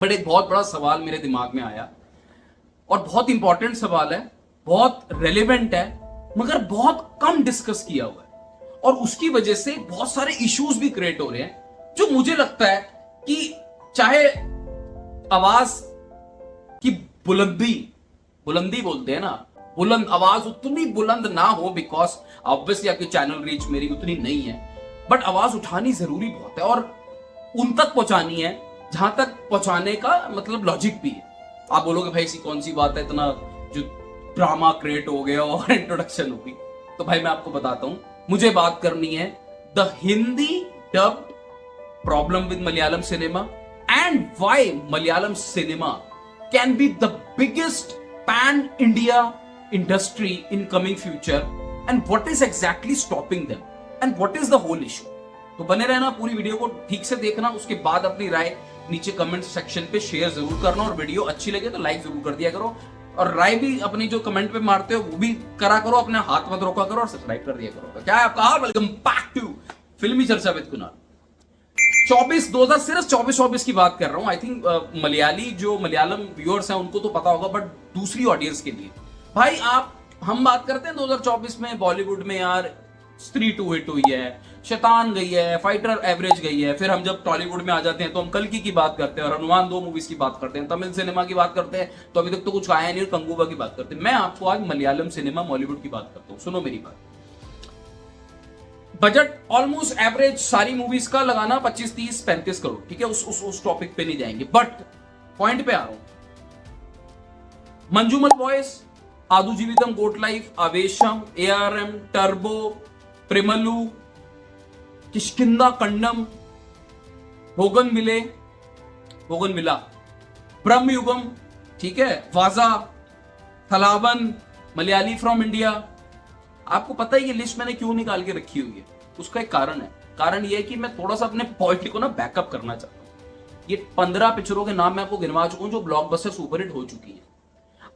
But एक बहुत बड़ा सवाल मेरे दिमाग में आया और बहुत इंपॉर्टेंट सवाल है, बहुत रेलेवेंट है, मगर बहुत कम डिस्कस किया हुआ है और उसकी वजह से बहुत सारे इश्यूज भी क्रिएट हो रहे हैं जो मुझे लगता है कि चाहे आवाज की बुलंदी बुलंदी बोलते हैं ना, बुलंद आवाज उतनी बुलंद ना हो, बिकॉज ऑब्वियसली आपकी चैनल रीच मेरी उतनी नहीं है, बट आवाज उठानी जरूरी बहुत है और उन तक पहुंचानी है जहां तक पहुंचाने का मतलब लॉजिक भी है। आप बोलोगे भाई ऐसी कौन सी बात है, इतना जो ड्रामा क्रिएट हो गया और इंट्रोडक्शन होगी, तो भाई मैं आपको बताता हूं, मुझे बात करनी है the Hindi dub problem with Malayalam cinema and why Malayalam cinema can be the biggest pan India industry in coming future and what is exactly stopping them and what is the whole issue. तो बने रहना, पूरी वीडियो को ठीक से देखना, उसके बाद अपनी राय नीचे कमेंट सेक्शन पे शेयर जरूर करना और वीडियो अच्छी लगे तो लाइक जरूर कर दिया करो और राय भी अपनी जो कमेंट पे मारते हो वो भी करा करो, अपने हाथ मत रोका करो और सब्सक्राइब कर दिया करो। तो क्या है आपका हाल? वेलकम बैक टू फिल्मी चर्चा विद कुणाल। 2000 सिर्फ 24 की बात कर रहा हूं। आई थिंक मलयाली जो मलयालम व्यूअर्स हैं उनको तो पता होगा, बट दूसरी ऑडियंस के लिए भाई हम बात करते हैं 2024 में बॉलीवुड में यार स्त्री 2 हिट हुई है, शैतान गई है, फाइटर एवरेज गई है, फिर हम जब टॉलीवुड में आ जाते हैं तो हम कल्कि की बात करते हैं और हनुमान 2 मूवीज की बात करते हैं, तमिल सिनेमा की बात करते हैं तो अभी तक तो कुछ आया नहीं और कंगूबा की बात करते हैं। मैं आपको आज मलयालम सिनेमा बॉलीवुड की बात करता हूं, सुनो मेरी बात। बजट ऑलमोस्ट एवरेज सारी मूवीज का लगाना 25, 30, 35 करोड़, ठीक है, उस टॉपिक पे नहीं जाएंगे, बट पॉइंट पे आ रहा हूं। Manjummel boys, Aadu Jeevitham, goat life, Aavesham, ARM, Turbo, Premalu, Kishkindha Kaandam, Bougainvillea, ब्रह्म युगम, ठीक है, वाजा, थलावन, मलयाली फ्रॉम इंडिया। आपको पता है ये लिस्ट मैंने क्यों निकाल के रखी हुई है? उसका एक कारण है। कारण ये है कि मैं थोड़ा सा अपने पॉइंट को ना बैकअप करना चाहता हूं। ये 15 पिक्चरों के नाम मैं आपको गिनवा चुका हूं जो ब्लॉकबस्टर सुपरहिट हो चुकी है।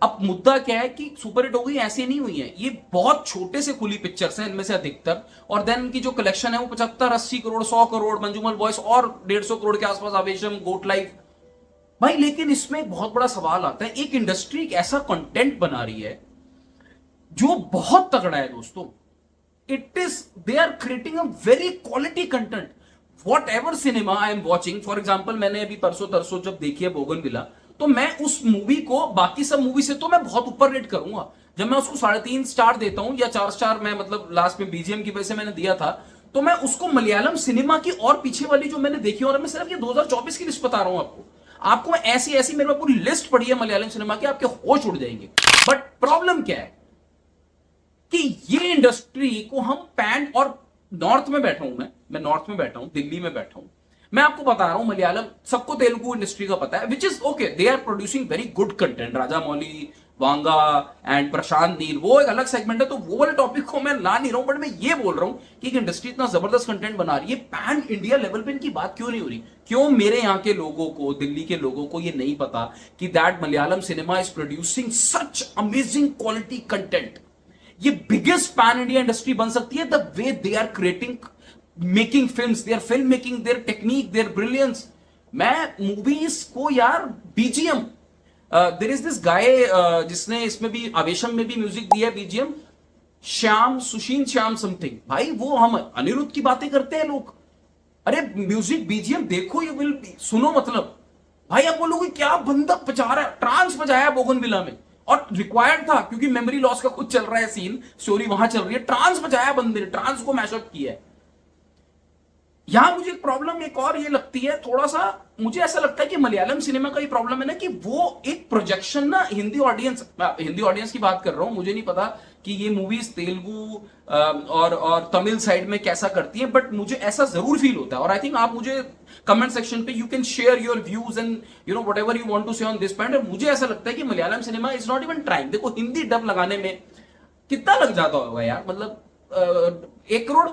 अब मुद्दा क्या है कि सुपरहिट हो गई ऐसे नहीं हुई है, ये बहुत छोटे से खुली पिक्चर्स हैं इनमें से अधिकतर, और देन इनकी जो कलेक्शन है वो 75, 80 करोड़, 100 करोड़, मंजूमल बॉयज और 150 करोड़ के आसपास, आवेशम, गोट लाइफ। भाई लेकिन इसमें एक बहुत बड़ा सवाल आता है, एक इंडस्ट्री एक ऐसा कंटेंट बना रही है जो बहुत तगड़ा है दोस्तों। It is they are creating a very quality content. Whatever cinema I am watching, for example मैंने अभी परसों तरसों जब देखी है बोगनविला, तो मैं उस मूवी को बाकी सब मूवी से तो मैं बहुत ऊपर रेट करूंगा। जब मैं उसको 3.5 स्टार देता हूं या 4 स्टार, मैं मतलब लास्ट में BGM की वजह से मैंने दिया था, तो मैं उसको मलयालम सिनेमा की और पीछे वाली जो मैंने देखी, और मैं सिर्फ ये 2024 की लिस्ट बता रहा हूं आपको मैं ऐसी मेरे पास पूरी लिस्ट पड़ी है मलयालम सिनेमा की, आपके होश उड़ जाएंगे। बट प्रॉब्लम क्या है कि ये इंडस्ट्री को हम पैन, और नॉर्थ में बैठा हूं, मैं नॉर्थ में बैठा हूं, दिल्ली में बैठा हूं, मैं आपको बता रहा हूं मलयालम, सबको तेलुगु इंडस्ट्री का पता है, which is okay, they are producing very good content. Rajamouli, Vanga and Prashanth Neel, वो एक अलग सेगमेंट है, तो वो वाले टॉपिक को मैं ला नहीं रहा हूं, बट मैं ये बोल रहा हूं कि एक इंडस्ट्री इतना जबरदस्त कंटेंट बना रही है, पैन इंडिया लेवल पे इनकी बात क्यों नहीं हो रही? क्यों मेरे यहां के लोगों को, दिल्ली के लोगों को ये नहीं पता कि that Malayalam cinema is producing such amazing quality content? ये बिगेस्ट पैन इंडिया इंडस्ट्री बन सकती है the way they are creating, making films, their film making, their technique, their brilliance. मैं मूवीज को यार BGM, there is this guy जिसने इसमें भी आवेशम में भी म्यूजिक दिया है, BGM, सुशील श्याम समथिंग, भाई वो हम अनिरुद्ध की बातें करते हैं लोग, अरे म्यूजिक BGM देखो, ये विल सुनो, मतलब भाई आप बोलोगे क्या बंदा बजा रहा है, ट्रांस बजाया बोगनविला में, और रिक्वायर्ड था क्योंकि मेमोरी लॉस का कुछ चल रहा है सीन, स्टोरी वहां चल रही है, ट्रांस बजाया बंदे ने, ट्रांस को मैशअप किया है। यहां मुझे एक प्रॉब्लम एक और ये लगती है, थोड़ा सा मुझे ऐसा लगता है कि मलयालम सिनेमा का ये प्रॉब्लम है ना कि वो एक प्रोजेक्शन ना हिंदी ऑडियंस की बात कर रहा हूं, मुझे नहीं पता कि ये मूवीज तेलुगु और तमिल साइड में कैसा करती है, बट मुझे ऐसा जरूर फील होता है। और आई थिंक आप मुझे कमेंट सेक्शन पे you can share your views and you know whatever you want to say on this point. मुझे ऐसा लगता है कि Malayalam cinema is not even trying. देखो हिंदी डब लगाने में कितना लग जाता होगा यार, मतलब 1 करोड़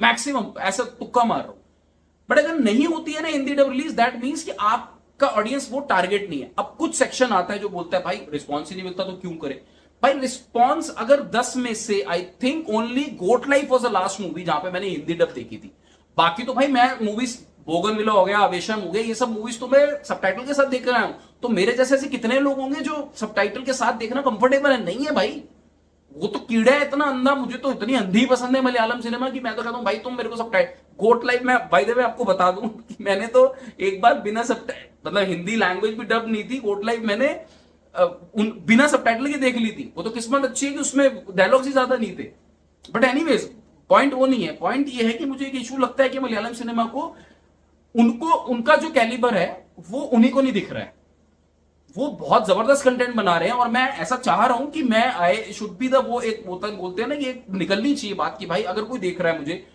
मैक्सिमम, ऐसा तुक्का मार रहा हूं, बट अगर नहीं होती है ना Hindi dub release, that means कि आपका ऑडियंस वो टारगेट नहीं है। अब कुछ सेक्शन आता है जो बोलता है भाई रिस्पॉन्स ही नहीं मिलता तो क्यों करे। भाई रिस्पॉन्स अगर 10 में से I think only Goat Life was the last movie जहां पे मैंने हिंदी डब देखी थी, बाकी तो भाई मैं मूवीज बोगनविला हो गया, आवेशम हो गया, ये सब मूवीज तो मैं सबटाइटल के साथ देख रहा हूं। तो मेरे जैसे ऐसे कितने लोग होंगे जो सबटाइटल के साथ देखना कंफर्टेबल है? नहीं है भाई, वो तो कीड़ा है इतना अंधा। मुझे तो इतनी अंधी पसंद है मलयालम सिनेमा की, मैं तो कहता हूँ भाई तुम मेरे को सबटाइटल गोट लाइफ में, बाय द वे आपको बता दूं कि मैंने तो एक बार बिना सबटाइटल, मतलब हिंदी लैंग्वेज भी डब नहीं थी, गोट लाइफ मैंने बिना सबटाइटल के देख ली थी। वो तो किस्मत अच्छी है कि उसमें डायलॉग्स ही ज्यादा नहीं थे। बट एनीवेज पॉइंट वो नहीं है, पॉइंट ये है कि मुझे एक इशू लगता है कि मलयालम सिनेमा को, उनको उनका जो कैलिबर है वो उन्हीं को नहीं दिख रहा है। वो बहुत जबरदस्त कंटेंट बना रहे हैं और मैं ऐसा चाह रहा हूं कि मैं आई शुड बी द, वो एक बोलते हैं ना कि एक निकलनी चाहिए बात कि भाई अगर कोई देख रहा है मुझे,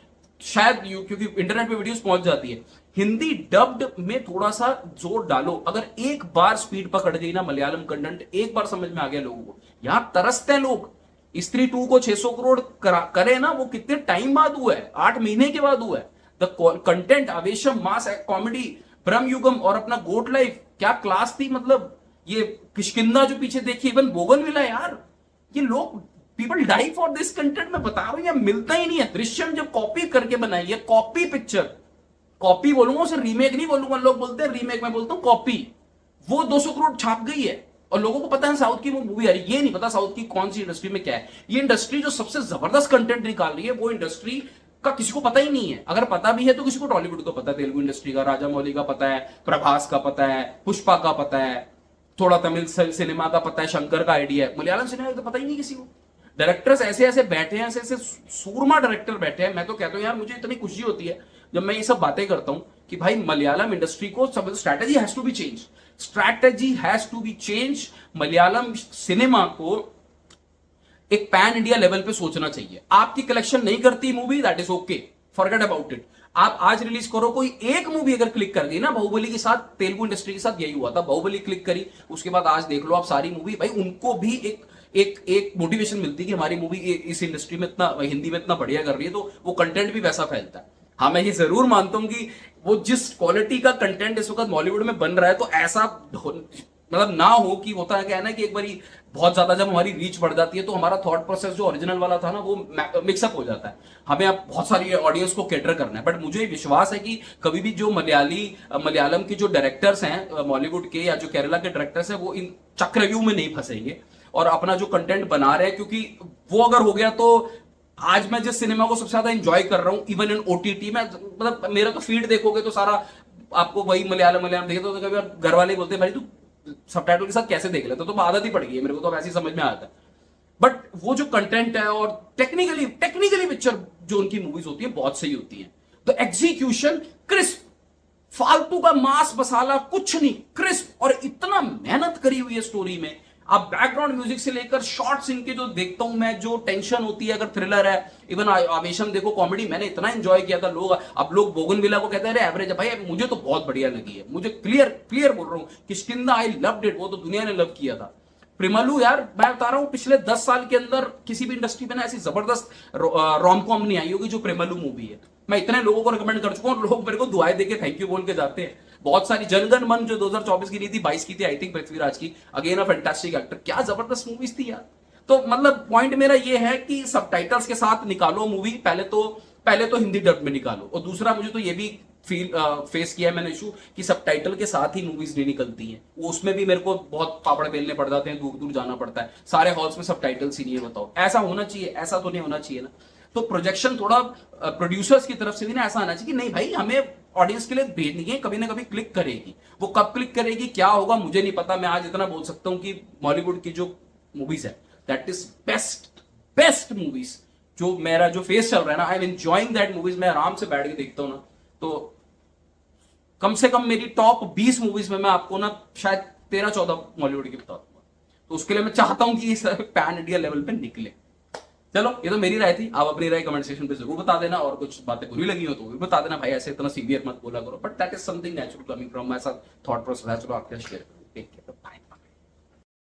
शायद क्योंकि इंटरनेट पे वीडियोस पहुंच जाती है, हिंदी डब्ड में थोड़ा सा जोर डालो। अगर एक बार स्पीड पकड़ गई ना मलयालम कंटेंट, एक बार समझ में आ गया लोगों को, यहां तरसते हैं लोग। स्त्री 2 को 600 करोड़ करे ना, वो कितने टाइम बाद हुआ है, 8 महीने के बाद हुआ है। The content, Aavesham, mass comedy, ब्रह्म युगम और अपना गोट लाइफ, क्या क्लास थी। मतलब ये किष्किंधा जो पीछे देखिए, इवन बोगनविला यार, ये लोग people die for this content. मैं बता रहा हूं, ये मिलता ही नहीं है। दृश्यम जब कॉपी करके बनाई है, कॉपी पिक्चर, कॉपी बोलूंगा उसे, रीमेक नहीं बोलूंगा। लोग बोलते हैं रीमेक, मैं बोलता हूं कॉपी। वो 200 करोड़ छाप गई है और लोगों को पता है साउथ की वो मूवी आ रही है। ये नहीं पता साउथ की कौन सी इंडस्ट्री में क्या है। ये इंडस्ट्री जो सबसे जबरदस्त कंटेंट निकाल रही है, वो इंडस्ट्री का किसी को पता ही नहीं है। अगर पता भी है तो किसी को टॉलीवुड का पता है, तेलुगु इंडस्ट्री का राजा मौली का पता है, प्रभास का पता है, पुष्पा का पता है, थोड़ा तमिल सिनेमा का पता है, शंकर का आइडिया है। मलयालम सिनेमा का पता ही नहीं किसी को। डायरेक्टर्स ऐसे ऐसे बैठे हैं, ऐसे ऐसे सूरमा डायरेक्टर बैठे हैं। मैं तो कहता हूं यार, मुझे इतनी खुशी होती है जब मैं ये सब बातें करता हूं कि भाई मलयालम इंडस्ट्री को सब strategy has to be change, strategy has to be change. Malayalam cinema को एक पैन इंडिया लेवल पे सोचना चाहिए। आपकी कलेक्शन नहीं करती movie, that is okay, forget about it. आप आज रिलीज करो, कोई एक मूवी अगर क्लिक कर गई ना, बाहुबली के साथ, तेलुगु इंडस्ट्री के साथ यही हुआ था। बाहुबली क्लिक करी, उसके बाद आज देख लो आप सारी मूवी, भाई उनको भी एक मोटिवेशन मिलती है कि हमारी मूवी इस इंडस्ट्री में इतना, हिंदी में इतना बढ़िया कर रही है, तो वो कंटेंट भी वैसा फैलता है। हाँ, मैं ये जरूर मानता हूं कि वो जिस क्वालिटी का कंटेंट इस वक्त बॉलीवुड में बन रहा है, तो ऐसा मतलब ना हो कि होता है क्या है ना कि एक बारी बहुत ज्यादा जब हमारी रीच बढ़ जाती है तो हमारा थॉट प्रोसेस जो ओरिजिनल वाला था ना, वो मिक्सअप हो जाता है। हमें अब बहुत सारी ऑडियंस को कैटर करना है। बट मुझे विश्वास है कि कभी भी जो मलयालम के जो डायरेक्टर्स हैं बॉलीवुड के या जो केरला के डायरेक्टर्स हैं, वो इन चक्रव्यूह में नहीं फंसेंगे और अपना जो कंटेंट बना रहे हैं, क्योंकि वो अगर हो गया तो आज मैं जिस सिनेमा को सबसे ज्यादा एंजॉय कर रहा हूं इवन इन ओटीटी में, मतलब मेरा तो फीड देखोगे तो सारा आपको वही मलयालम देखे, तो कभी घर वाले बोलते हैं भाई तू सबटाइटल के साथ कैसे देख लेता, तो आदत ही पड़ गई है मेरे को, तो वैसे ही समझ में आता है। बट वो जो कंटेंट है और टेक्निकली पिक्चर जो उनकी मूवीज होती है बहुत सही होती है। तो एग्जीक्यूशन क्रिस्प, फालतू का मांस मसाला कुछ नहीं, क्रिस्प, और इतना मेहनत करी हुई है स्टोरी में। आप बैकग्राउंड म्यूजिक से लेकर शॉर्ट्स इनके जो देखता हूं मैं, जो टेंशन होती है, अगर थ्रिलर है, इवन आवेशम देखो, कॉमेडी मैंने इतना एंजॉय किया था। लोग बोगनविला को कहते हैं एवरेज है, भाई मुझे तो बहुत बढ़िया लगी है। मुझे क्लियर बोल रहा हूं, किष्किंधा आई लव्ड इट, वो तो दुनिया ने लव किया था। प्रिमलू यार, मैं बता रहा हूं पिछले 10 साल के अंदर किसी भी इंडस्ट्री में ना ऐसी जबरदस्त रोम-कॉम नहीं आई होगी जो प्रिमलू मूवी है। मैं इतने लोगों को रिकमेंड कर चुका हूं, लोग मेरे को दुआएं देके थैंक यू बोल के जाते हैं। बहुत सारी जनगण मन जो 2024 की नहीं थी, 22 की थी आई थिंक, पृथ्वीराज की, अगेन अ फैंटास्टिक एक्टर, क्या जबरदस्त मूवीज थी यार। तो मतलब पॉइंट मेरा ये है कि सबटाइटल्स के साथ निकालो मूवी, पहले तो हिंदी डब में निकालो, और दूसरा मुझे तो ये भी फेस किया है मैंने इशू कि सबटाइटल के साथ ही मूवीज नहीं निकलती हैं। वो उसमें भी मेरे को बहुत पापड़ बेलने पड़ जाते हैं, दूर दूर जाना पड़ता है, सारे हॉल्स में सबटाइटल्स ही नहीं है। बताओ ऐसा होना चाहिए? ऐसा तो नहीं होना चाहिए ना। तो प्रोजेक्शन थोड़ा प्रोड्यूसर्स की तरफ से भी ना ऐसा आना चाहिए कि नहीं भाई, हमें ऑडियंस के लिए भेजनी है, कभी ना कभी क्लिक करेगी। वो कब क्लिक करेगी, क्या होगा, मुझे नहीं पता। मैं आज इतना बोल सकता हूं कि बॉलीवुड की जो मूवीज है दैट इज बेस्ट मूवीज। जो मेरा जो फेस चल रहा है ना, I am enjoying that movies. मैं आराम से बैठ के देखता हूं ना, तो कम से कम मेरी टॉप 20 मूवीज में मैं आपको ना शायद 13-14 बॉलीवुड की बता दूंगा। तो उसके लिए मैं चाहता हूं कि इस पैन इंडिया लेवल पे निकले। चलो, ये तो मेरी राय थी, आप अपनी राय कमेंट सेक्शन पे जरूर बता देना, और कुछ बातें बुरी लगी हो तो भी बता देना भाई, ऐसे इतना सीवियर मत बोला करो। But that is something natural coming from my thought process, चलो आपके शेयर